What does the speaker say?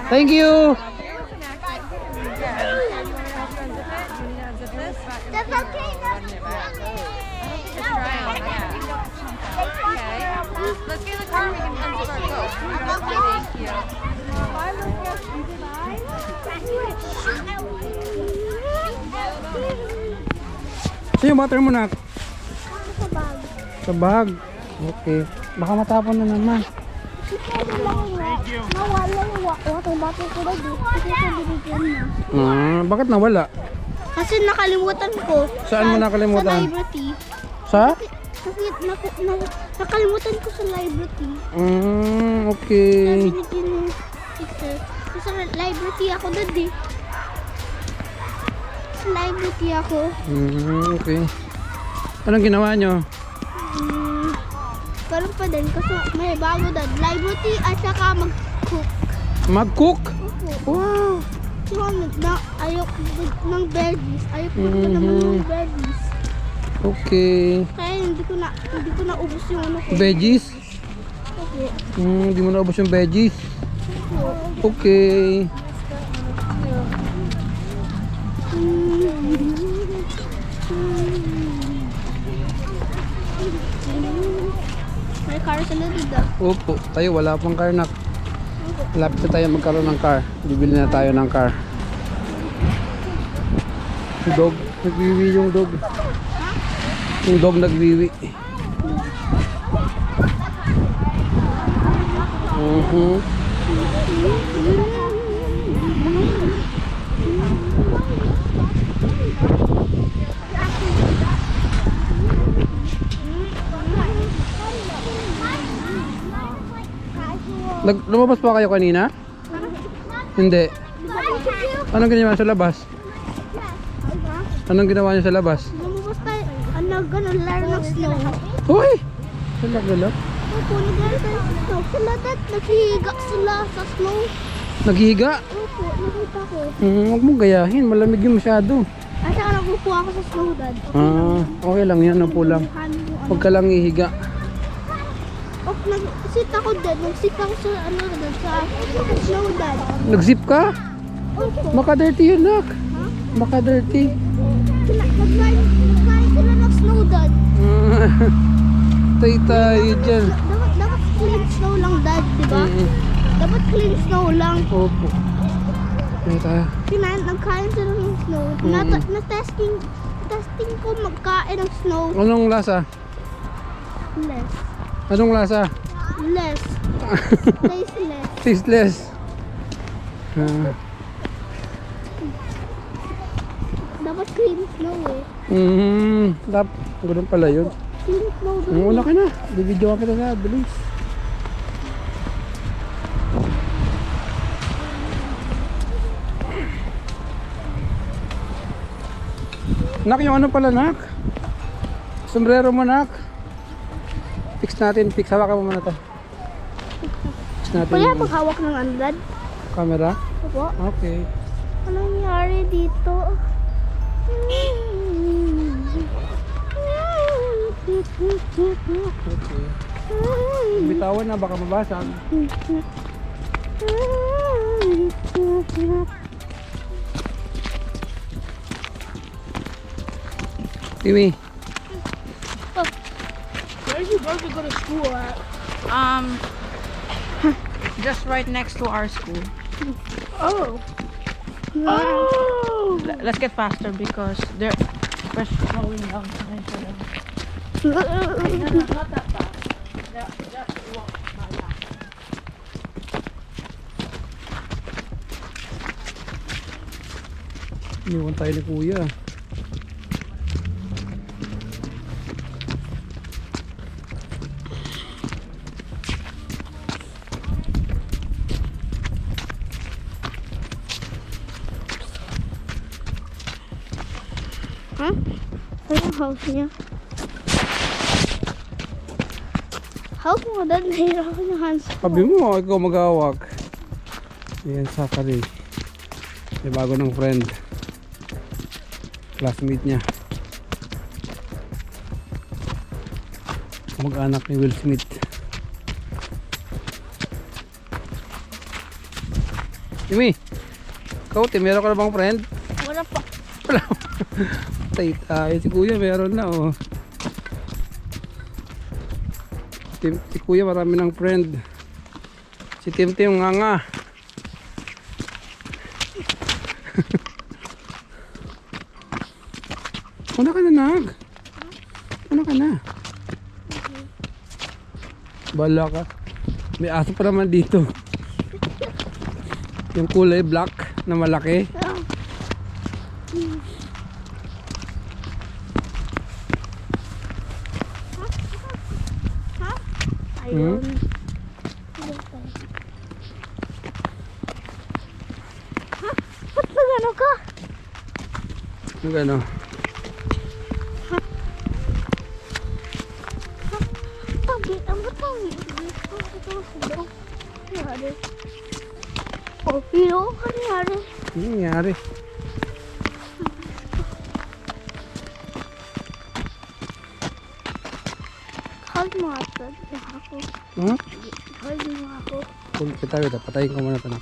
Thank you. The volcano. Let's get in the car and we can unzip our coat. Thank you. Sa'yo, water mo na. Sa bag. Sa bag. Okay. Baka matapon na naman. Nawala yung water bottle ko na dito. Kasi sa binigyan na. Bakit nawala? Kasi nakalimutan ko. Saan mo nakalimutan? Sa library. Sa? Kasi nakalimutan ko sa library. Okay. Sabi ni teacher. Sa library ako doon eh. Sa library ako. Okay. Anong ginawa nyo? Ganun pa din kasi may bago doon. Library at saka mag-cook. Mag-cook? Opo. Wow. Ayok ng veggies. Ayok naman ng veggies. Okay. Kaya hindi ko na ubos yung ano ko. Veggies? Opo. Hindi mo naubos yung veggies. Opo. Okay. May car sa loob daw. Opo. Tayo wala pang car nak. Lapit na tayo magkaroon ng car. Bibili na tayo ng car. Dog. Nagwiwi yung dog. Yung dog nagwiwi. Lumabas pa kayo kanina? Hindi. Anong ginawa sa labas? Anong ginawa niyo sa labas? Lumabas tayo. Gano'n, laro ng snow. Uy! Galak-galak. Opo, naglaro tayo sa snow. Sila naghihiga sila sa snow. Naghihiga? Opo, nakita ko. Huwag mong gayahin. Malamig yung masyado. At saka nagupo ako sa snow, Dad. Okay lang yan. Upo lang. Huwag ka lang ihiga. Nag-sit ako, Dad. Nag-sit ako sa, sa snow, Dad. Nag-zip ka? Opo. Maka-dirty yun, nak. Maka-dirty. Nagkain sila ng snow, Dad. Tay tayo dyan. Dapat clean snow lang, Dad, diba? Dapat clean snow lang. Opo. Tay tayo. Nagkain sila ng snow. Testing ko magkain ng snow. Anong lasa? Less. Anong lasa? Less. Tasteless. Tasteless. Dapat clean snow eh. Ganun pala yun. Clean snow doon. Una ka na. Bibidyo ka kita na. Bilis. Nak, yung ano pala, nak? Sombrero mo, nak. Fix natin. Fix. Hawakan mo muna to. Fix natin. Kaya yung paghawak ng ano, Dad? camera. Opo. Okay. Anong nangyari dito? Okay. Bitawan na. Baka mabasag. Timmy. Where are you going to go to school at? Just right next to our school. Oh. Let's get faster because we're slowing down time for them. Not that fast. Just walk by that. Iniwan tayo ni Kuya. Huh? Ano yung house niya? House mo, Dad. Nahirapan yung hands ko. Sabi mo, ikaw mag-awak. Ayan, Zachary. May bago ng friend. Classmate niya. Mag-anak ni Will Smith. Jimmy, ikaw, meron ka na bang friend? Wala pa. Wala. Tay tayo. Si kuya meron na oh. Si kuya marami ng friend. Si Tim nga nga. Una ka na nag. Una ka na. Bala ka. May aso pa naman dito. Yung kulay black na malaki. Ayun. Ha? Ba't nagano ka? Yung gano. Ang batang. Oh, pero ano nangyari? Ano nangyari? Hug mo ako. Hmm? Hug mo ako. Kung kita, patayin ko muna ito na.